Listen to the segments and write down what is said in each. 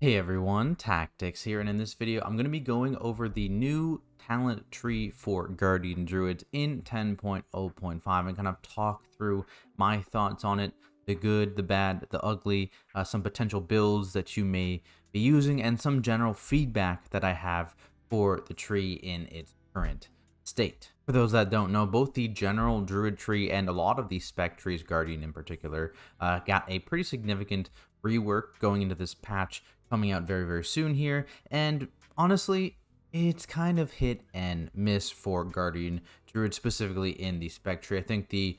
Hey everyone, Tactics here, and in this video I'm going to be going over the new talent tree for Guardian Druids in 10.0.5 and kind of talk through my thoughts on it, the good, the bad, the ugly, some potential builds that you may be using, and some general feedback that I have for the tree in its current state. For those that don't know, both the general Druid tree and a lot of the spec trees, Guardian in particular, got a pretty significant rework going into this patch coming out very, very soon here. And honestly, it's kind of hit and miss for Guardian Druid, specifically in the spec tree. I think the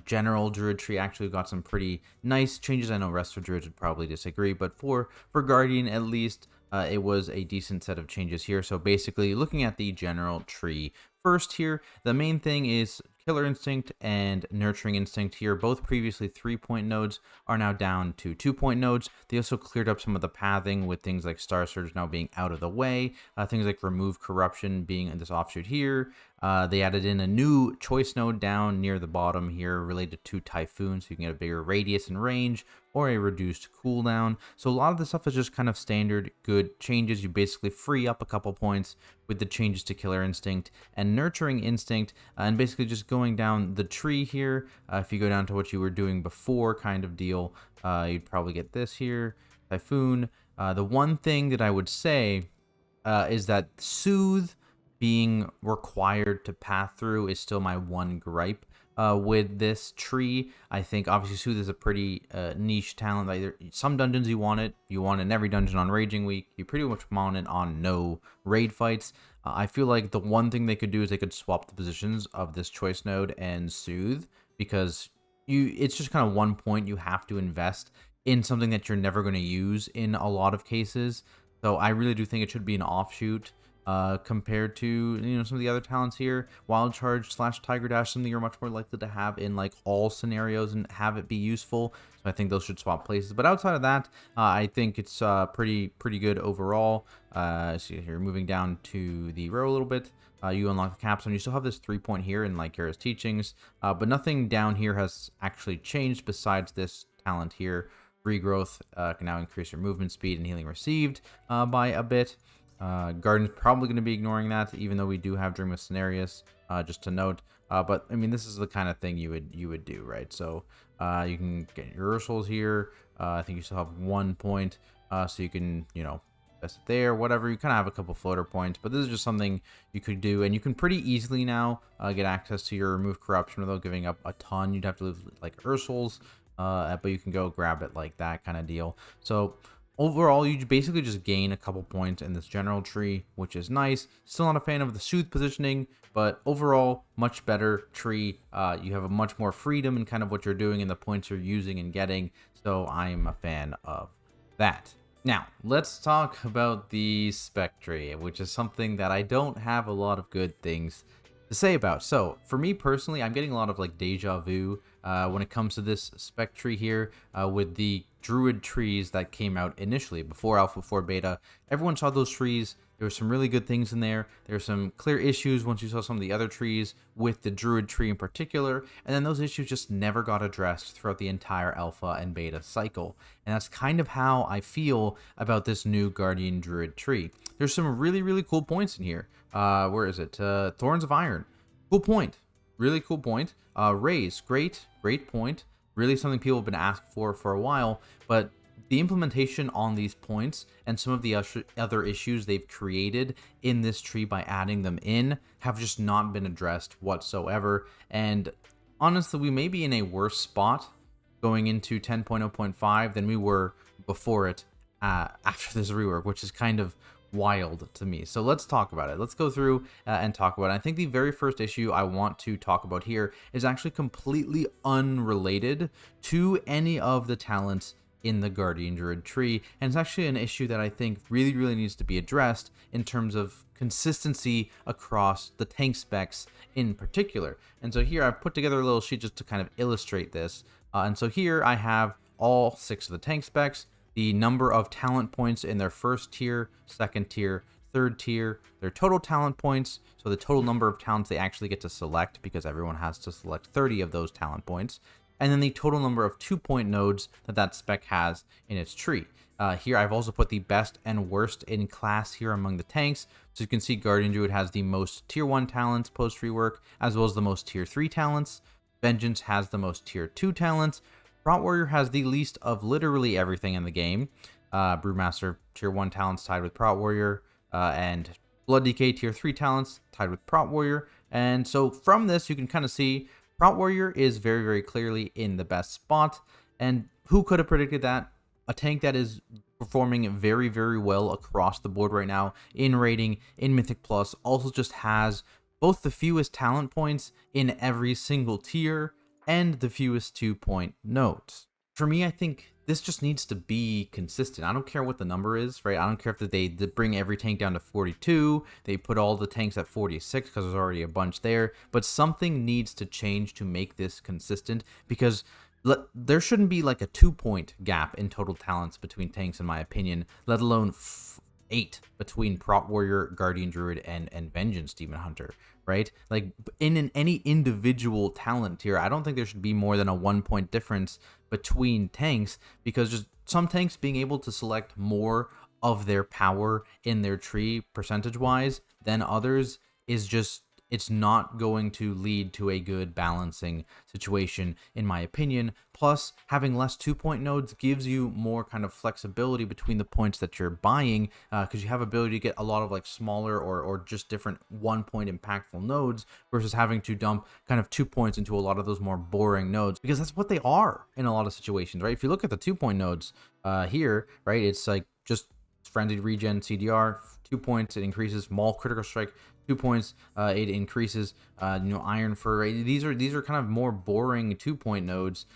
general Druid tree actually got some pretty nice changes. I know rest of Druids would probably disagree, but for Guardian at least, it was a decent set of changes here. So basically, looking at the general tree first here, the main thing is Killer Instinct and Nurturing Instinct here. Both previously 3-point nodes are now down to 2-point nodes. They also cleared up some of the pathing with things like Star Surge now being out of the way. Things like Remove Corruption being in this offshoot here. They added in a new choice node down near the bottom here related to Typhoon, so you can get a bigger radius and range or a reduced cooldown. So a lot of this stuff is just kind of standard good changes. You basically free up a couple points with the changes to Killer Instinct and Nurturing Instinct, and basically just going down the tree here. If you go down to what you were doing before kind of deal, you'd probably get this here, Typhoon. The one thing that I would say is that Soothe being required to path through is still my one gripe with this tree. I think obviously Soothe is a pretty niche talent. Like some dungeons you want it in every dungeon on Raging Week. You pretty much want it on no raid fights. I feel like the one thing they could do is they could swap the positions of this choice node and Soothe, because it's just kind of one point you have to invest in something that you're never going to use in a lot of cases. So I really do think it should be an offshoot. Compared to some of the other talents here, Wild Charge / Tiger Dash, something you're much more likely to have in like all scenarios and have it be useful. So I think those should swap places. But outside of that, I think it's pretty good overall. See here, moving down to the row a little bit. You unlock the capstone. You still have this 3-point here in like Kara's teachings, but nothing down here has actually changed besides this talent here. Regrowth can now increase your movement speed and healing received by a bit. Garden's probably going to be ignoring that, even though we do have Dream of Cenarius, just to note. But I mean, this is the kind of thing you would do, right? So you can get your Ursuls here. I think you still have 1 point, so you can invest it there, whatever. You kind of have a couple floater points, but this is just something you could do, and you can pretty easily now get access to your Remove Corruption without giving up a ton. You'd have to lose like Ursuls, but you can go grab it like that kind of deal. So overall, you basically just gain a couple points in this general tree, which is nice. Still not a fan of the Soothe positioning, but overall, much better tree. You have a much more freedom in kind of what you're doing and the points you're using and getting, so I'm a fan of that. Now, let's talk about the spec tree, which is something that I don't have a lot of good things to say about. So for me personally, I'm getting a lot of like deja vu when it comes to this spec tree here with the Druid trees that came out initially before alpha, before beta. Everyone saw those trees. There were some really good things in there. There were some clear issues once you saw some of the other trees with the Druid tree in particular, and then those issues just never got addressed throughout the entire alpha and beta cycle. And that's kind of how I feel about this new Guardian Druid tree. There's some really cool points in here. Where is it? Thorns of Iron. Cool point. Really cool point. Raise. Great point. Really something people have been asked for a while, but the implementation on these points and some of the other issues they've created in this tree by adding them in have just not been addressed whatsoever. And honestly, we may be in a worse spot going into 10.0.5 than we were before it after this rework, which is kind of wild to me. So let's talk about it. Let's go through and talk about it. I think the very first issue I want to talk about here is actually completely unrelated to any of the talents in the Guardian Druid tree, and it's actually an issue that I think really needs to be addressed in terms of consistency across the tank specs in particular. And so here I've put together a little sheet just to kind of illustrate this. And so here I have all 6 of the tank specs, the number of talent points in their first tier, second tier, third tier, their total talent points, so the total number of talents they actually get to select, because everyone has to select 30 of those talent points, and then the total number of 2-point nodes that spec has in its tree. Here I've also put the best and worst in class here among the tanks. So you can see Guardian Druid has the most tier 1 talents post rework, as well as the most tier 3 talents. Vengeance has the most tier 2 talents. Prot Warrior has the least of literally everything in the game. Brewmaster tier 1 talents tied with Prot Warrior, and Blood DK tier 3 talents tied with Prot Warrior. And so from this, you can kind of see Prot Warrior is very, very clearly in the best spot. And who could have predicted that? A tank that is performing very, very well across the board right now in rating, in Mythic Plus, also just has both the fewest talent points in every single tier and the fewest 2-point nodes. For me, I think this just needs to be consistent. I don't care what the number is, right? I don't care if they bring every tank down to 42, they put all the tanks at 46 because there's already a bunch there, but something needs to change to make this consistent, because there shouldn't be like a 2-point gap in total talents between tanks, in my opinion, let alone 8 between Prot Warrior, Guardian Druid, and Vengeance Demon Hunter, right? Like in any individual talent tier, I don't think there should be more than a 1-point difference between tanks, because just some tanks being able to select more of their power in their tree percentage-wise than others is just, it's not going to lead to a good balancing situation, in my opinion. Plus, having less 2-point nodes gives you more kind of flexibility between the points that you're buying, because you have ability to get a lot of like smaller or just different 1-point impactful nodes, versus having to dump kind of 2 points into a lot of those more boring nodes, because that's what they are in a lot of situations, right? If you look at the 2-point nodes here, right, it's like just Frenzied Regen CDR, 2 points, it increases. Maul Critical Strike, 2 points, it increases. Iron Fur, right? These are kind of more boring 2-point nodes.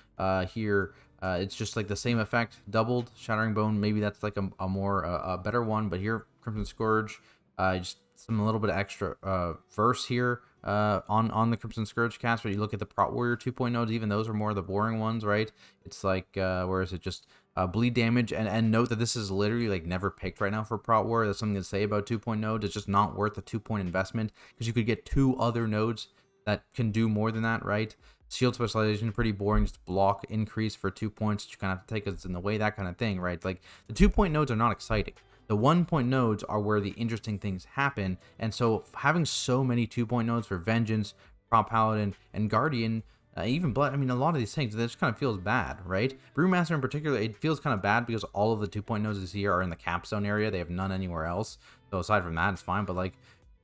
Here, it's just like the same effect, doubled. Shattering Bone, maybe that's like a more a better one, but here, Crimson Scourge, just a little bit of extra verse here on the Crimson Scourge cast. But you look at the Prot Warrior 2-point nodes, even those are more the boring ones, right? It's like, where is it? Just bleed damage, and note that this is literally like never picked right now for Prot Warrior. That's something to say about 2-point nodes. It's just not worth the 2-point investment, because you could get 2 other nodes that can do more than that, right? Shield Specialization, pretty boring, just block increase for 2 points. You kind of have to take us in the way, that kind of thing, right? Like the 2-point nodes are not exciting. The 1-point nodes are where the interesting things happen, and so having so many 2-point nodes for Vengeance, Prot Paladin, and Guardian, even Blood, I mean, a lot of these things, this kind of feels bad, right? Brewmaster in particular, it feels kind of bad because all of the 2-point nodes this year are in the capstone area. They have none anywhere else. So aside from that, it's fine. But like,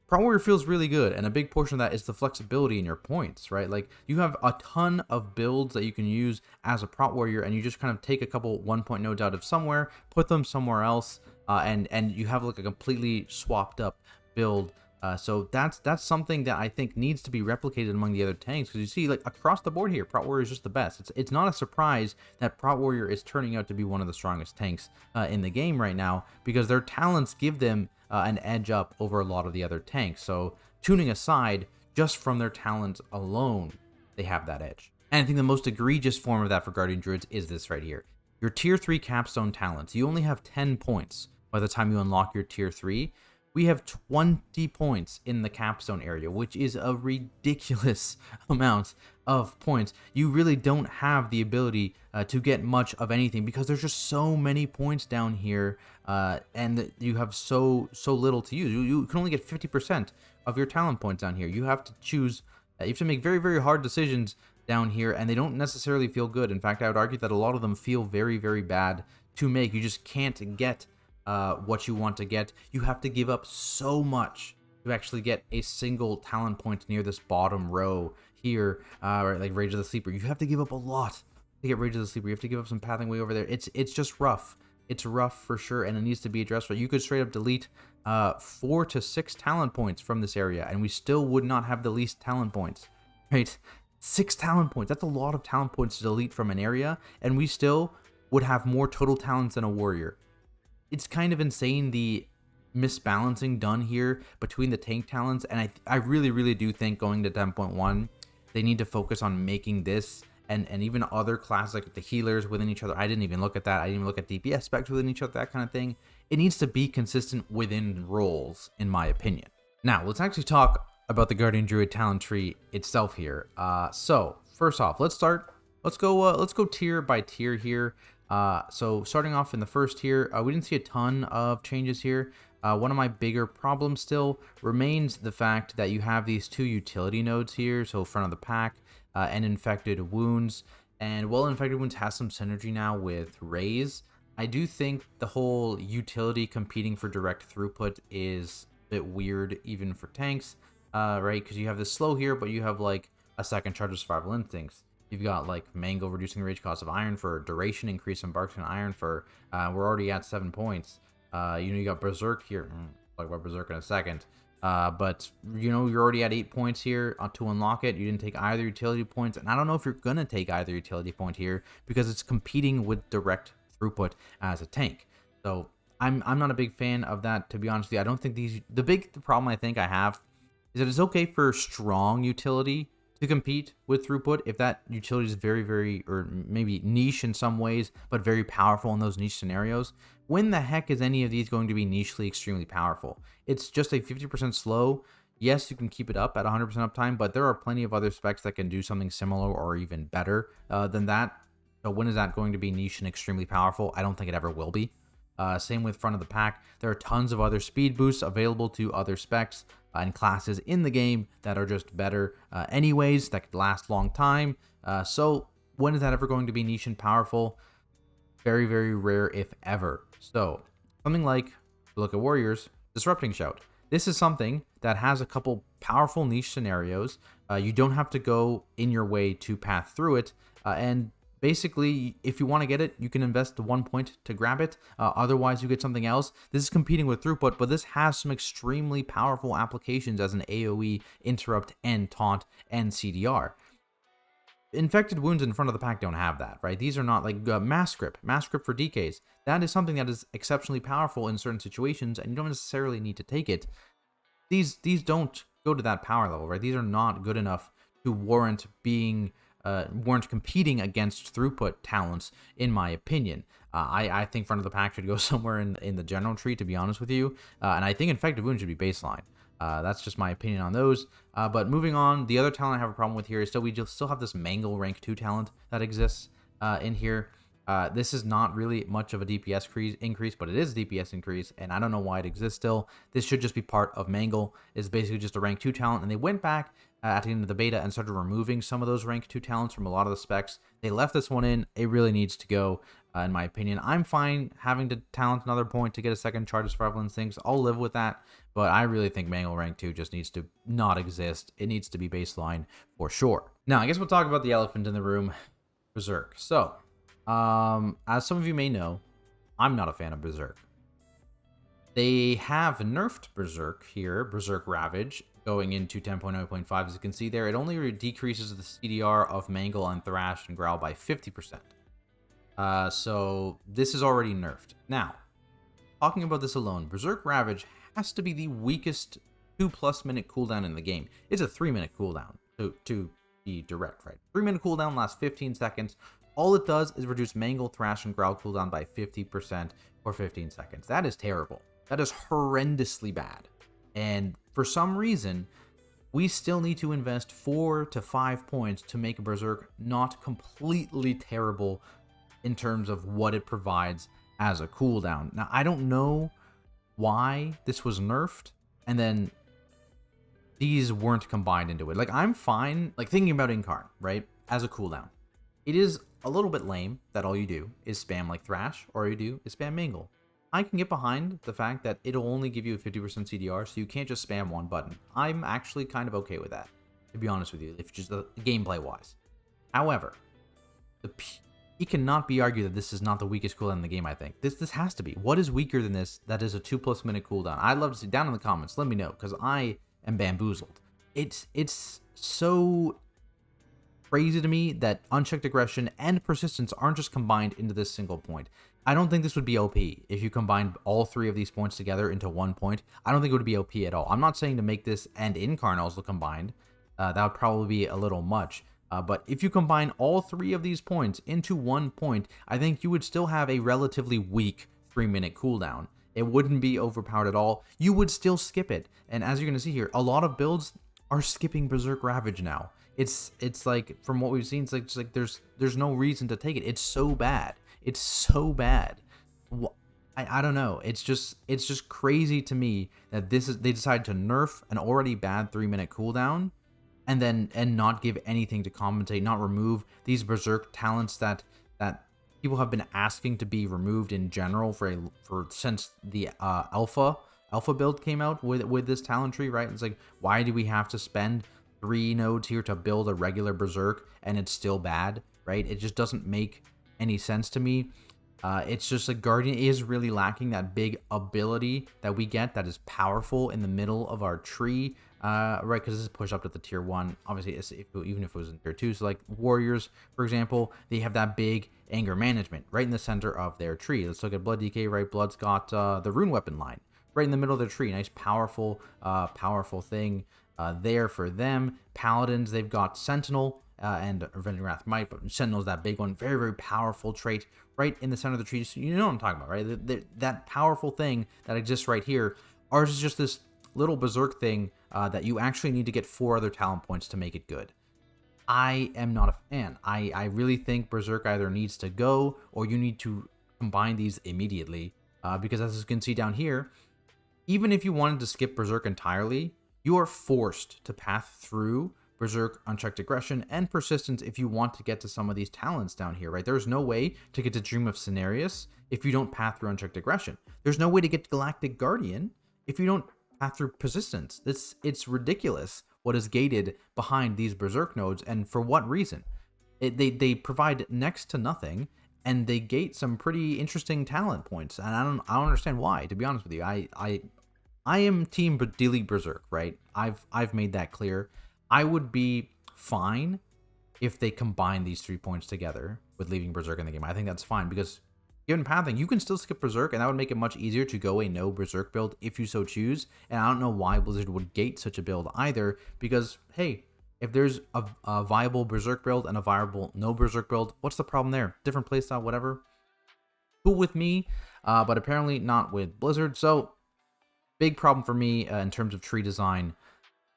Prot Warrior feels really good, and a big portion of that is the flexibility in your points, right? Like, you have a ton of builds that you can use as a Prot Warrior, and you just kind of take a couple 1-point nodes out of somewhere, put them somewhere else, and you have like a completely swapped up build. So that's something that I think needs to be replicated among the other tanks, because you see, like, across the board here, Prot Warrior is just the best. It's not a surprise that Prot Warrior is turning out to be one of the strongest tanks in the game right now, because their talents give them an edge up over a lot of the other tanks. So tuning aside, just from their talents alone, they have that edge. And I think the most egregious form of that for Guardian Druids is this right here. Your tier 3 capstone talents, you only have 10 points by the time you unlock your tier 3. We have 20 points in the capstone area, which is a ridiculous amount of points. You really don't have the ability to get much of anything, because there's just so many points down here, and you have so little to use. You can only get 50% of your talent points down here. You have to choose, you have to make very, very hard decisions down here, and they don't necessarily feel good. In fact, I would argue that a lot of them feel very, very bad to make. You just can't get what you want to get. You have to give up so much to actually get a single talent point near this bottom row here, like Rage of the Sleeper. You have to give up a lot to get Rage of the Sleeper. You have to give up some pathing way over there. It's just rough. It's rough for sure, and it needs to be addressed. But you could straight up delete 4 to 6 talent points from this area, and we still would not have the least talent points, right? 6 talent points. That's a lot of talent points to delete from an area, and we still would have more total talents than a warrior. It's kind of insane, the misbalancing done here between the tank talents, and I really, really do think going to 10.1, they need to focus on making this and even other classes like the healers within each other. I didn't even look at that. I didn't even look at DPS specs within each other, that kind of thing. It needs to be consistent within roles, in my opinion. Now, let's actually talk about the Guardian Druid talent tree itself here. So first off, let's go tier by tier here. So starting off in the first here, we didn't see a ton of changes here. One of my bigger problems still remains the fact that you have these 2 utility nodes here, so front of the pack and infected wounds. And while infected wounds has some synergy now with raise, I do think the whole utility competing for direct throughput is a bit weird even for tanks, right? Because you have this slow here, but you have like a second charge of survival instincts. You've got like Mango reducing the rage cost of iron for duration, increase in barks and iron for, we're already at 7 points. You got Berserk here. Talk about Berserk in a second. But you're already at 8 points here to unlock it. You didn't take either utility points, and I don't know if you're gonna take either utility point here because it's competing with direct throughput as a tank. So I'm not a big fan of that, to be honest with you. I don't think the problem I think I have is that it's okay for strong utility to compete with throughput if that utility is very, very, or maybe niche in some ways, but very powerful in those niche scenarios. When the heck is any of these going to be nichely extremely powerful? It's just a 50% slow. Yes, you can keep it up at 100% uptime, but there are plenty of other specs that can do something similar or even better than that. So when is that going to be niche and extremely powerful? I don't think it ever will be. Same with front of the pack. There are tons of other speed boosts available to other specs and classes in the game that are just better anyways, that could last a long time. So when is that ever going to be niche and powerful? Very, very rare, if ever. So something like, look at Warriors, Disrupting Shout. This is something that has a couple powerful niche scenarios. You don't have to go in your way to path through it. And basically, if you want to get it, you can invest the 1 point to grab it. Otherwise, you get something else. This is competing with throughput, but this has some extremely powerful applications as an AoE, interrupt, and taunt, and CDR. Infected wounds in front of the pack don't have that, right? These are not like mass grip for DKs. That is something that is exceptionally powerful in certain situations, and you don't necessarily need to take it. These don't go to that power level, right? These are not good enough to warrant being weren't competing against throughput talents, in my opinion. I think front of the pack should go somewhere in the general tree, to be honest with you. And I think infected wound should be baseline. That's just my opinion on those. But moving on, the other talent I have a problem with here is we still have this Mangle rank 2 talent that exists in here. This is not really much of a DPS increase, but it is a DPS increase, and I don't know why it exists still. This should just be part of Mangle. It's basically just a rank 2 talent, and they went back at the end of the beta and started removing some of those rank 2 talents from a lot of the specs. They left this one in. It really needs to go, in my opinion. I'm fine having to talent another point to get a second charge of survival instincts. I'll live with that, but I really think Mangle rank 2 just needs to not exist. It needs to be baseline for sure. Now, I guess we'll talk about the elephant in the room, Berserk. So, as some of you may know, I'm not a fan of Berserk. They have nerfed Berserk here, Berserk Ravage, going into 10.0.5. As you can see there, it only decreases the CDR of Mangle and Thrash and Growl by 50%. So this is already nerfed. Now, talking about this alone, Berserk Ravage has to be the weakest 2+ minute cooldown in the game. It's a 3-minute cooldown to be direct, right? 3-minute cooldown lasts 15 seconds. All it does is reduce Mangle, Thrash, and Growl cooldown by 50% for 15 seconds. That is terrible. That is horrendously bad. And for some reason, we still need to invest 4 to 5 points to make Berserk not completely terrible in terms of what it provides as a cooldown. Now, I don't know why this was nerfed, and then these weren't combined into it. Like, I'm fine, like, thinking about Incarn, right, as a cooldown. It is a little bit lame that all you do is spam like Thrash, or all you do is spam Mangle. I can get behind the fact that it'll only give you a 50% CDR, so you can't just spam one button. I'm actually kind of okay with that, to be honest with you, if just gameplay-wise. However, it cannot be argued that this is not the weakest cooldown in the game, I think. This has to be. What is weaker than this that is a 2+ minute cooldown? I'd love to see down in the comments. Let me know, because I am bamboozled. It's so crazy to me that unchecked aggression and persistence aren't just combined into this single point. I don't think this would be OP if you combined all 3 of these points together into 1 point. I don't think it would be OP at all. I'm not saying to make this and Incarn also combined. That would probably be a little much. But if you combine all 3 of these points into 1 point, I think you would still have a relatively weak 3-minute cooldown. It wouldn't be overpowered at all. You would still skip it. And as you're going to see here, a lot of builds are skipping Berserk Ravage now. It's like, from what we've seen, it's like there's no reason to take it. It's so bad. It's so bad. I don't know. It's just crazy to me that they decided to nerf an already bad 3-minute cooldown and not give anything to compensate, not remove these Berserk talents that people have been asking to be removed in general for since the alpha build came out with this talent tree, right? It's like, why do we have to spend 3 nodes here to build a regular Berserk and it's still bad, right? It just doesn't make any sense to me. It's just like Guardian is really lacking that big ability that we get that is powerful in the middle of our tree, right? Because this is pushed up to the tier 1. Obviously, even if it was in tier 2. So like Warriors, for example, they have that big anger management right in the center of their tree. Let's look at Blood DK, right? Blood's got the rune weapon line right in the middle of their tree. Nice, powerful thing there for them. Paladins, they've got Sentinel and Avenging Wrath Might, but Sentinel's that big one. Very, very powerful trait right in the center of the tree. So you know what I'm talking about, right? That powerful thing that exists right here. Ours is just this little Berserk thing that you actually need to get 4 other talent points to make it good. I am not a fan. I really think Berserk either needs to go or you need to combine these immediately because as you can see down here, even if you wanted to skip Berserk entirely, you are forced to path through Berserk, Unchecked Aggression, and Persistence if you want to get to some of these talents down here, right? There's no way to get to Dream of Cenarius if you don't path through Unchecked Aggression. There's no way to get to Galactic Guardian if you don't path through Persistence. It's ridiculous what is gated behind these Berserk nodes, and for what reason? They provide next to nothing, and they gate some pretty interesting talent points, and I don't understand why, to be honest with you. I am team delete Berserk, right? I've made that clear. I would be fine if they combine these 3 points together with leaving Berserk in the game. I think that's fine because given pathing, you can still skip Berserk, and that would make it much easier to go a no Berserk build if you so choose. And I don't know why Blizzard would gate such a build either, because hey, if there's a viable Berserk build and a viable no Berserk build, what's the problem there? Different playstyle, whatever. Cool with me, but apparently not with Blizzard. So big problem for me in terms of tree design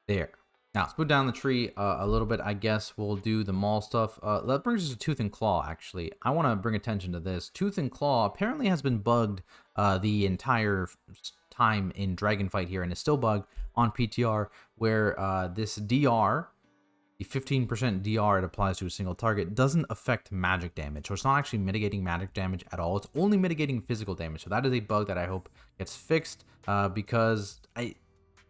there. Now, let's move down the tree a little bit. I guess we'll do the mall stuff. That brings us to Tooth and Claw, actually. I want to bring attention to this. Tooth and Claw apparently has been bugged the entire time in Dragonfight here, and is still bugged on PTR, where this DR, the 15% DR it applies to a single target, doesn't affect magic damage. So it's not actually mitigating magic damage at all. It's only mitigating physical damage. So that is a bug that I hope gets fixed because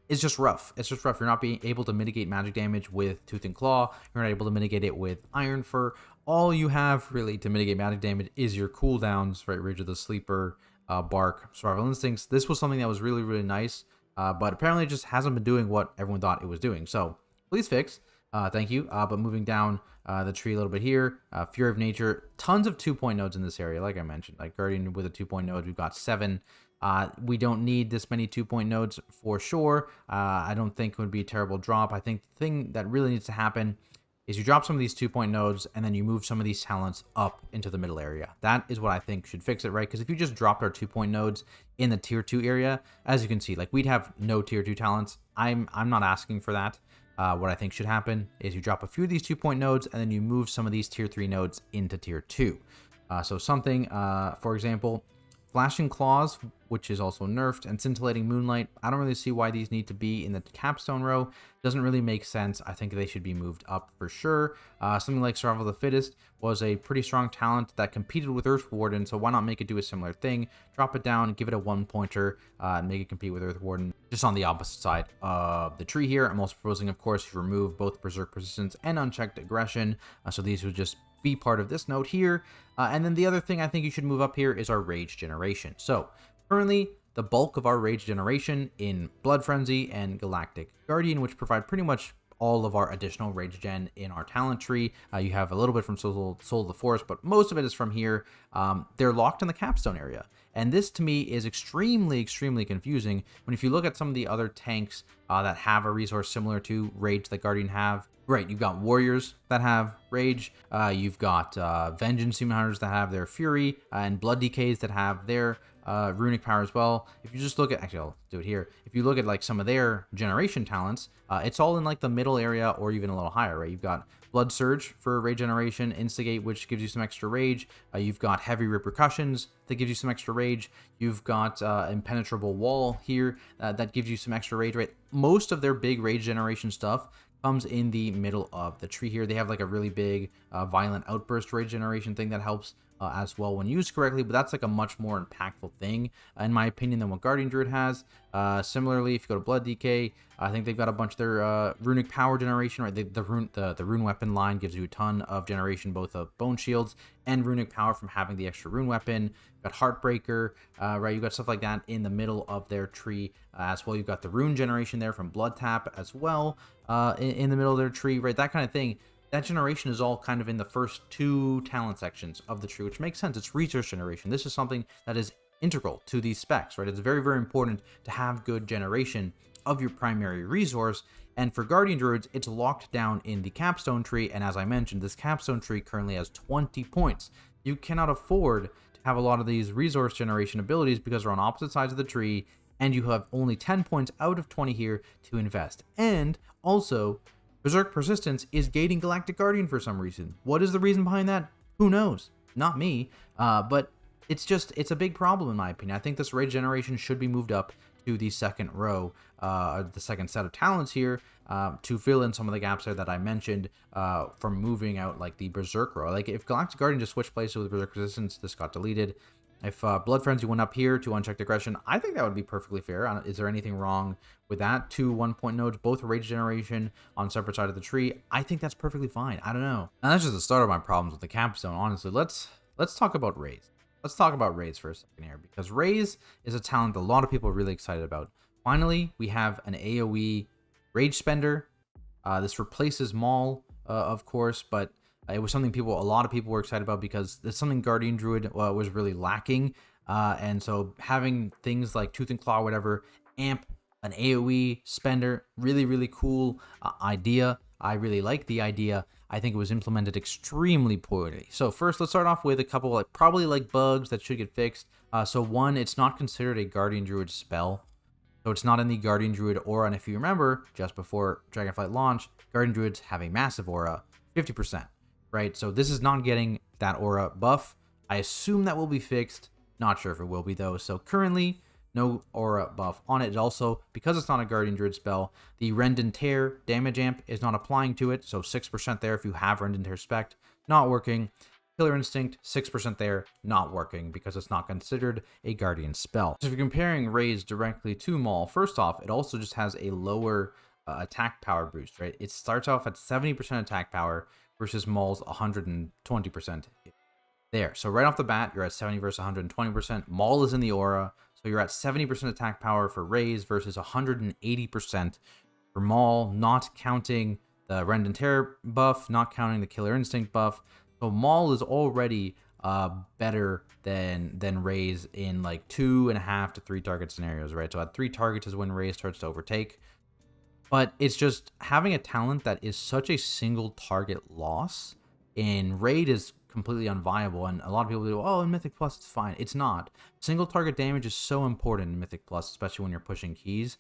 it's just rough. It's just rough. You're not being able to mitigate magic damage with Tooth and Claw. You're not able to mitigate it with Iron Fur. All you have really to mitigate magic damage is your cooldowns, right? Rage of the Sleeper, Bark, Survival Instincts. This was something that was really, really nice, but apparently it just hasn't been doing what everyone thought it was doing. So please fix. Thank you. But moving down the tree a little bit here, Fury of Nature, tons of 2-point nodes in this area. Like I mentioned, like Guardian with a 2-point node, we've got 7. We don't need this many 2-point nodes for sure. I don't think it would be a terrible drop. I think the thing that really needs to happen is you drop some of these 2-point nodes and then you move some of these talents up into the middle area. That is what I think should fix it, right? Because if you just dropped our 2-point nodes in the tier 2 area, as you can see, like we'd have no tier 2 talents. I'm not asking for that. What I think should happen is you drop a few of these 2-point nodes and then you move some of these tier 3 nodes into tier 2. So something, for example, Flashing Claws, which is also nerfed, and Scintillating Moonlight. I don't really see why these need to be in the capstone row. Doesn't really make sense. I think they should be moved up for sure. Something like Survival of the Fittest was a pretty strong talent that competed with Earth Warden, so why not make it do a similar thing? Drop it down, give it a 1-pointer, and make it compete with Earth Warden. Just on the opposite side of the tree here. I'm also proposing, of course, to remove both Berserk Persistence and Unchecked Aggression, so these would just be part of this node here. And then the other thing I think you should move up here is our Rage Generation. So currently the bulk of our Rage Generation in Blood Frenzy and Galactic Guardian, which provide pretty much all of our additional Rage Gen in our talent tree. You have a little bit from Soul of the Forest, but most of it is from here. They're locked in the capstone area. And this to me is extremely, extremely confusing when if you look at some of the other tanks that have a resource similar to Rage that Guardian have. Right, you've got Warriors that have Rage, you've got Vengeance Demon Hunters that have their Fury, and Blood DKs that have their runic power as well. If you just look at, actually I'll do it here, if you look at like some of their generation talents, it's all in like the middle area or even a little higher, right? You've got Blood Surge for rage generation, Instigate, which gives you some extra rage. You've got Heavy Repercussions that gives you some extra rage. You've got Impenetrable Wall here that gives you some extra rage, right? Most of their big rage generation stuff comes in the middle of the tree here. They have like a really big Violent Outburst rage generation thing that helps as well when used correctly, but that's like a much more impactful thing in my opinion than what Guardian Druid has. Similarly, if you go to Blood DK, I think they've got a bunch of their runic power generation, right? The rune weapon line gives you a ton of generation, both of bone shields and runic power from having the extra rune weapon. You've got Heartbreaker, right? You've got stuff like that in the middle of their tree as well. You've got the rune generation there from Blood Tap as well in the middle of their tree, right? That kind of thing. That generation is all kind of in the first 2 talent sections of the tree, which makes sense. It's resource generation. This is something that is integral to these specs, right? It's very, very important to have good generation of your primary resource. And for Guardian Druids, it's locked down in the capstone tree. And as I mentioned, this capstone tree currently has 20 points. You cannot afford to have a lot of these resource generation abilities because they're on opposite sides of the tree, and you have only 10 points out of 20 here to invest. And also, Berserk Persistence is gating Galactic Guardian for some reason. What is the reason behind that? Who knows? Not me. But it's a big problem in my opinion. I think this rage generation should be moved up to the second row, the second set of talents here, to fill in some of the gaps there that I mentioned from moving out like the Berserk row. Like if Galactic Guardian just switched places with Berserk Resistance, this got deleted. If Blood Frenzy went up here to Unchecked Aggression, I think that would be perfectly fair. Is there anything wrong with that? 2 1-point nodes, both rage generation on separate side of the tree. I think that's perfectly fine. I don't know. And that's just the start of my problems with the capstone. Honestly, let's talk about Raze. Let's talk about Raze for a second here, because Raze is a talent that a lot of people are really excited about. Finally, we have an AoE rage spender. This replaces Maul, of course, but it was something a lot of people were excited about because it's something Guardian Druid was really lacking. And so having things like Tooth and Claw, whatever, amp an AoE spender, really, really cool idea. I really like the idea. I think it was implemented extremely poorly. So first, let's start off with a couple probably bugs that should get fixed. So one, it's not considered a Guardian Druid spell. So it's not in the Guardian Druid aura. And if you remember, just before Dragonflight launch, Guardian Druids have a massive aura, 50%. Right, so this is not getting that aura buff. I assume that will be fixed. Not sure if it will be though. So currently, no aura buff on it. Also, because it's not a Guardian Druid spell, the Rend and Tear damage amp is not applying to it. So 6% there if you have Rend and Tear spec, not working. Killer Instinct, 6% there, not working because it's not considered a Guardian spell. So if you're comparing Raze directly to Maul, first off, it also just has a lower attack power boost, right? It starts off at 70% attack power versus Maul's 120% there. So right off the bat, you're at 70 versus 120%. Maul is in the aura, so you're at 70% attack power for Raze versus 180% for Maul, not counting the Rend and Tear buff, not counting the Killer Instinct buff. So Maul is already better than Raze in 2.5 to 3 target scenarios, right? So at 3 targets is when Raze starts to overtake. But it's just having a talent that is such a single target loss in Raid is completely unviable. And a lot of people go, oh, in Mythic Plus, it's fine. It's not. Single target damage is so important in Mythic Plus, especially when you're pushing keys.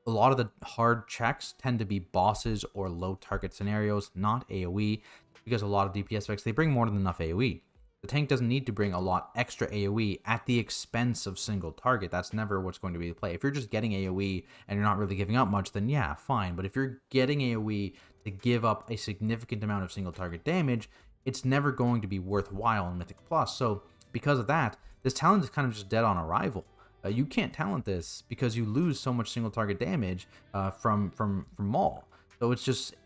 A lot of the hard checks tend to be bosses or low target scenarios, not AoE, because a lot of DPS specs, they bring more than enough AoE. The tank doesn't need to bring a lot extra AoE at the expense of single target. That's never what's going to be the play. If you're just getting AoE and you're not really giving up much, then yeah, fine. But if you're getting AoE to give up a significant amount of single target damage, it's never going to be worthwhile in Mythic Plus. So because of that, this talent is kind of just dead on arrival. You can't talent this because you lose so much single target damage from Maul. So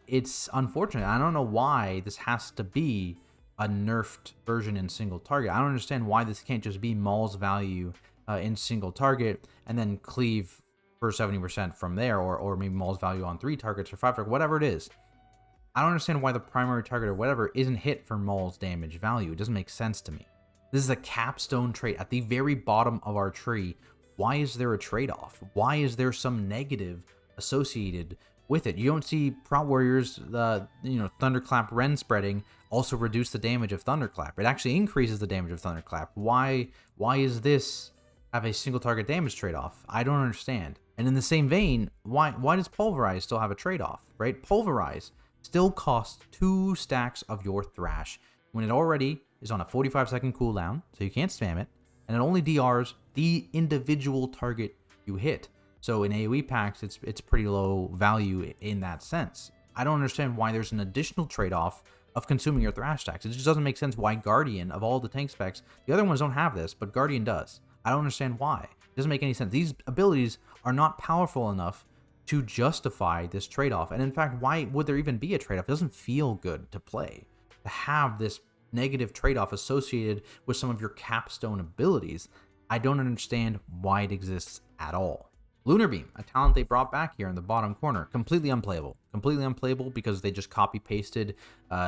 it's unfortunate. I don't know why this has to be a nerfed version in single target. I don't understand why this can't just be Maul's value in single target and then cleave for 70% from there, or maybe Maul's value on 3 targets or 5 targets, whatever it is. I don't understand why the primary target or whatever isn't hit for Maul's damage value. It doesn't make sense to me. This is a capstone trait at the very bottom of our tree. Why is there a trade-off? Why is there some negative associated with it? You don't see Prot Warriors, Thunderclap Ren spreading also reduce the damage of Thunderclap. It actually increases the damage of Thunderclap. Why is this have a single target damage trade-off? I don't understand. And in the same vein, why does Pulverize still have a trade-off, right? Pulverize still costs 2 stacks of your Thrash when it already is on a 45-second cooldown, so you can't spam it, and it only DRs the individual target you hit. So in AoE packs, it's pretty low value in that sense. I don't understand why there's an additional trade-off of consuming your Thrash stacks. It just doesn't make sense why Guardian, of all the tank specs, the other ones don't have this, but Guardian does. I don't understand why. It doesn't make any sense. These abilities are not powerful enough to justify this trade-off. And in fact, why would there even be a trade-off? It doesn't feel good to play, to have this negative trade-off associated with some of your capstone abilities. I don't understand why it exists at all. Lunar Beam, a talent they brought back here in the bottom corner, completely unplayable. Completely unplayable because they just copy-pasted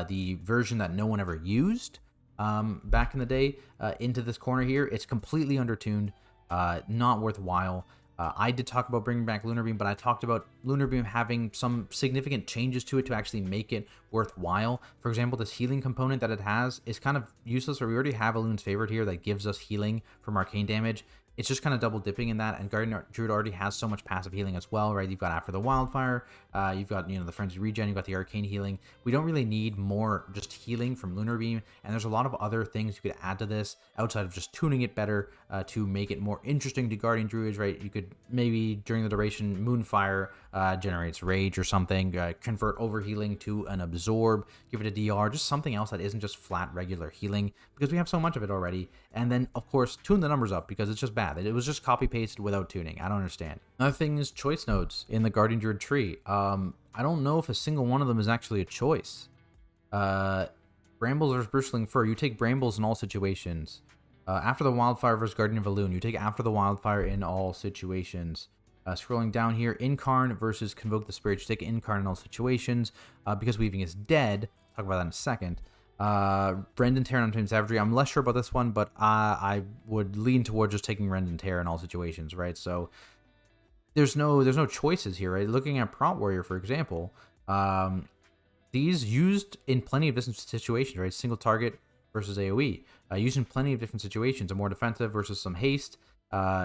the version that no one ever used back in the day into this corner here. It's completely undertuned, not worthwhile. I did talk about bringing back Lunar Beam, but I talked about Lunar Beam having some significant changes to it to actually make it worthwhile. For example, this healing component that it has is kind of useless, or we already have Elune's Favorite here that gives us healing from arcane damage. It's just kind of double dipping in that, and Guardian Druid already has so much passive healing as well, right? You've got After the Wildfire, you've got, the Frenzy Regen, you've got the Arcane Healing. We don't really need more just healing from Lunar Beam, and there's a lot of other things you could add to this outside of just tuning it better to make it more interesting to Guardian Druids, right? You could maybe, during the duration, Moonfire generates Rage or something, convert Overhealing to an Absorb, give it a DR, just something else that isn't just flat regular healing, because we have so much of it already. And then, of course, tune the numbers up, because it's just bad. It was just copy-pasted without tuning. I don't understand. Another thing is choice nodes in the Guardian Druid tree. I don't know if a single one of them is actually a choice. Brambles versus Bristling Fur. You take Brambles in all situations. After the Wildfire versus Guardian of Elune. You take After the Wildfire in all situations. Scrolling down here, Incarn versus Convoke the Spirit. You take Incarn in all situations. Because Weaving is dead. Talk about that in a second. Rend and Tear on Untamed Savagery. I'm less sure about this one, but I would lean towards just taking Rend and Tear in all situations, right? So there's no choices here, right? Looking at Prompt Warrior, for example, these used in plenty of different situations, right? Single target versus AoE. Used in plenty of different situations. A more defensive versus some haste.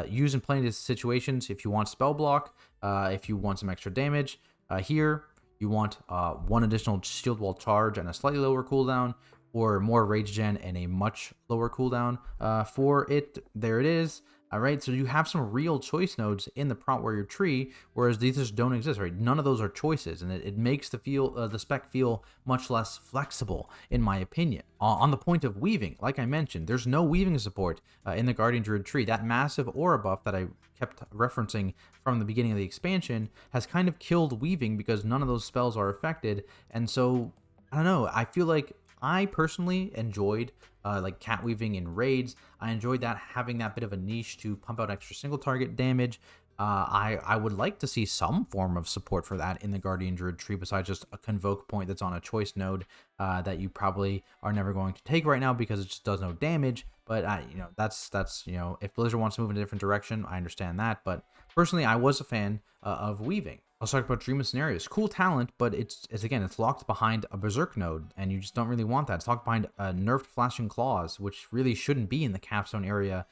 Used in plenty of situations if you want spell block, if you want some extra damage. Here, you want one additional shield wall charge and a slightly lower cooldown, or more rage gen and a much lower cooldown for it. There it is. All right, so you have some real choice nodes in the Prompt Warrior tree, whereas these just don't exist, right? None of those are choices, and it makes the spec feel much less flexible, in my opinion. On the point of weaving, like I mentioned, there's no weaving support in the Guardian Druid tree. That massive aura buff that I kept referencing from the beginning of the expansion has kind of killed weaving because none of those spells are affected, and so, I don't know, I feel like I personally enjoyed like cat weaving in raids. I enjoyed that, having that bit of a niche to pump out extra single target damage. I would like to see some form of support for that in the Guardian Druid tree besides just a convoke point that's on a choice node that you probably are never going to take right now because it just does no damage. But that's if Blizzard wants to move in a different direction, I understand that. But personally, I was a fan of weaving. Let's talk about Dream of Scenarios. Cool talent, but it's locked behind a Berserk node, and you just don't really want that. It's locked behind a nerfed Flashing Claws, which really shouldn't be in the capstone area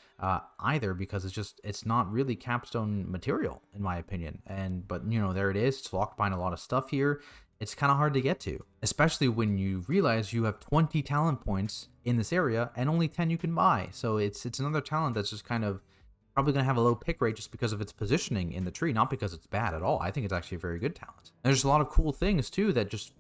either, because it's not really capstone material, in my opinion. But there it is. It's locked behind a lot of stuff here. It's kind of hard to get to, especially when you realize you have 20 talent points in this area and only 10 you can buy. So it's another talent that's just kind of probably going to have a low pick rate just because of its positioning in the tree, not because it's bad at all. I think it's actually a very good talent. There's a lot of cool things too that just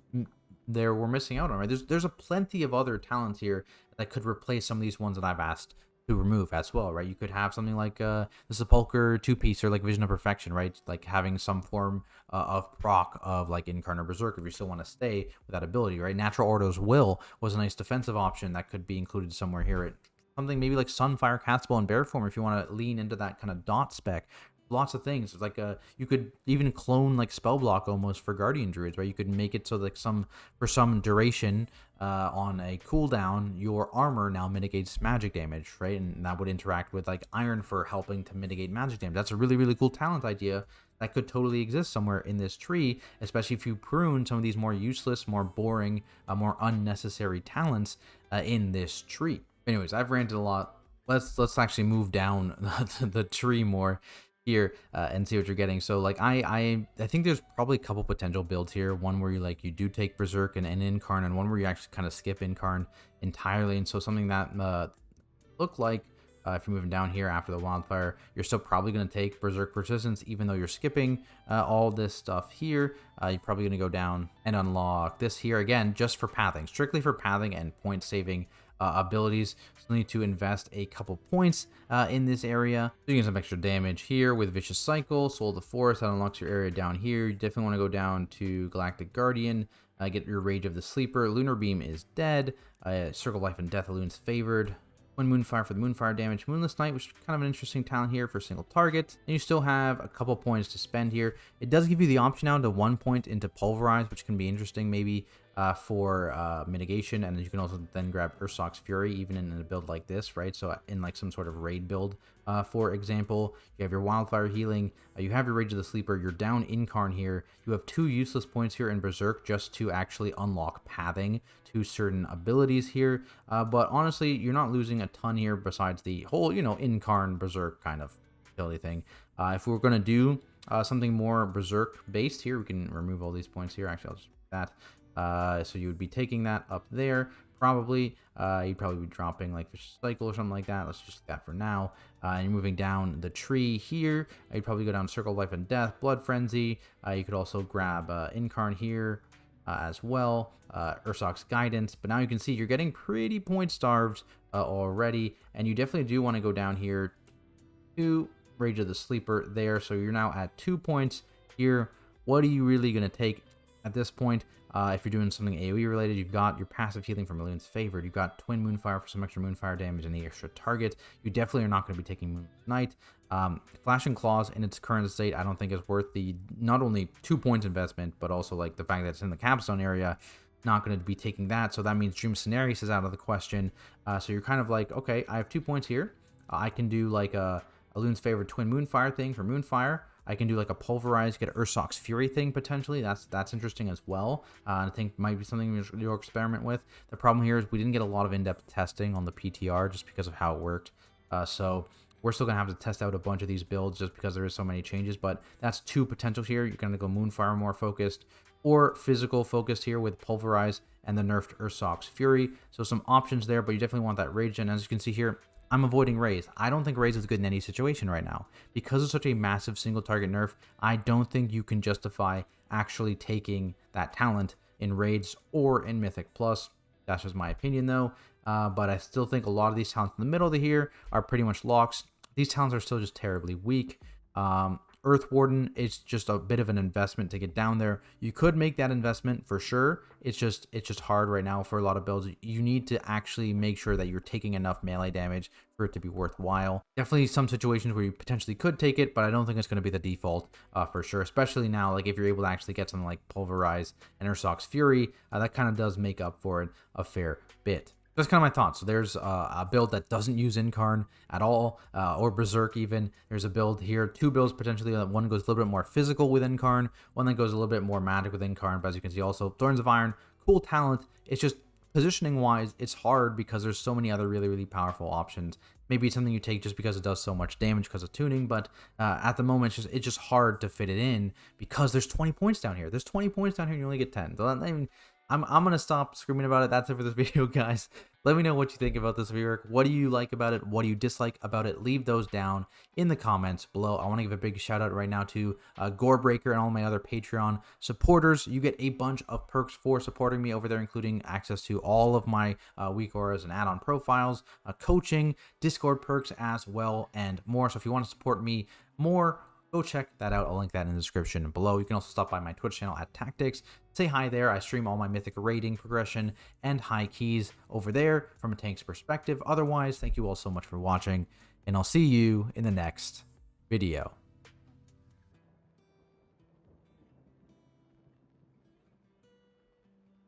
we're missing out on, right? There's a plenty of other talents here that could replace some of these ones that I've asked to remove as well, right? You could have something like the Sepulcher two-piece or like Vision of Perfection, right? Like having some form of proc of like Incarn or Berserk if you still want to stay with that ability, right? Natural Ordo's Will was a nice defensive option that could be included somewhere here. Something maybe like Sunfire, Castspell, and Bear Form if you want to lean into that kind of dot spec. Lots of things. It's like you could even clone like spell block almost for Guardian Druids, right? You could make it so like for some duration on a cooldown, your armor now mitigates magic damage, right? And that would interact with like Iron for helping to mitigate magic damage. That's a really, really cool talent idea that could totally exist somewhere in this tree, especially if you prune some of these more useless, more boring, more unnecessary talents in this tree. Anyways, I've ranted a lot. let's actually move down the tree more here and see what you're getting. So like I think there's probably a couple potential builds here. One where you do take Berserk and Incarn, and one where you actually kind of skip Incarn entirely. And so something that look like if you're moving down here after the wildfire, you're still probably going to take Berserk Persistence, even though you're skipping all this stuff here. You're probably going to go down and unlock this here again, just for pathing, strictly for pathing and point saving abilities. Still need to invest a couple points in this area. So you get some extra damage here with Vicious Cycle, Soul of the Forest. That unlocks your area down here. You definitely want to go down to Galactic Guardian. Get your Rage of the Sleeper. Lunar Beam is dead. Circle Life and Death Illune's favored. One Moonfire for the Moonfire damage. Moonless Night, which is kind of an interesting talent here for a single target. And you still have a couple points to spend here. It does give you the option now to 1 point into Pulverize, which can be interesting maybe for mitigation. And you can also then grab Ursock's Fury, even in a build like this, right? So in like some sort of raid build, for example, you have your Wildfire healing, you have your Rage of the Sleeper, you're down Incarn here. You have 2 useless points here in Berserk just to actually unlock pathing to certain abilities here. But honestly, you're not losing a ton here besides the whole, Incarn Berserk kind of ability thing. If we were going to do something more Berserk based here, we can remove all these points here. Actually, I'll just do that. So you would be taking that up there. Probably, you'd probably be dropping like Vicious Cycle or something like that. Let's just do that for now. And you're moving down the tree here. You'd probably go down Circle of Life and Death, Blood Frenzy. You could also grab Incarn here as well, Ursock's Guidance. But now you can see you're getting pretty point starved already, and you definitely do want to go down here to Rage of the Sleeper there. So you're now at 2 points here. What are you really going to take at this point? If you're doing something AoE related, you've got your passive healing from Illune's favored. You've got Twin Moonfire for some extra Moonfire damage and the extra target. You definitely are not going to be taking Moon Knight. Flashing Claws in its current state, I don't think is worth the not only 2 points investment, but also like the fact that it's in the capstone area. Not going to be taking that, so that means Dream Scenarios is out of the question. So you're kind of like, okay, I have 2 points here. I can do like a Illune's favorite Twin Moonfire thing for Moonfire. I can do like a Pulverize, get an Ursock's Fury thing potentially. That's interesting as well. I think might be something you'll experiment with. The problem here is we didn't get a lot of in-depth testing on the PTR just because of how it worked. So we're still gonna have to test out a bunch of these builds just because there is so many changes. But that's 2 potentials here. You're gonna go Moonfire more focused, or physical focused here with Pulverize and the nerfed Ursock's Fury. So some options there, but you definitely want that Rage. And as you can see here, I'm avoiding Raze. I don't think Raze is good in any situation right now. Because of such a massive single target nerf, I don't think you can justify actually taking that talent in Raids or in Mythic Plus. That's just my opinion though. But I still think a lot of these talents in the middle of the here are pretty much locks. These talents are still just terribly weak. Earth Warden, it's just a bit of an investment to get down there. You could make that investment for sure. It's just hard right now for a lot of builds. You need to actually make sure that you're taking enough melee damage for it to be worthwhile. Definitely some situations where you potentially could take it, but I don't think it's going to be the default for sure. Especially now, like if you're able to actually get something like Pulverize and Ursock's Fury, that kind of does make up for it a fair bit. That's kind of my thoughts. So there's a build that doesn't use Incarn at all, or Berserk even. There's a build here, 2 builds potentially. One goes a little bit more physical with Incarn, one that goes a little bit more magic with Incarn. But as you can see also, Thorns of Iron, cool talent. It's just positioning wise, it's hard because there's so many other really, really powerful options. Maybe it's something you take just because it does so much damage because of tuning, but at the moment, it's just hard to fit it in because there's 20 points down here. There's 20 points down here and you only get 10. So I'm going to stop screaming about it. That's it for this video, guys. Let me know what you think about this rework. What do you like about it? What do you dislike about it? Leave those down in the comments below. I want to give a big shout out right now to Gorebreaker and all my other Patreon supporters. You get a bunch of perks for supporting me over there, including access to all of my week auras and add-on profiles, coaching, Discord perks as well, and more. So if you want to support me more, go check that out. I'll link that in the description below. You can also stop by my Twitch channel at Tactics. Say hi there. I stream all my mythic rating, progression, and high keys over there from a tank's perspective. Otherwise, thank you all so much for watching, and I'll see you in the next video.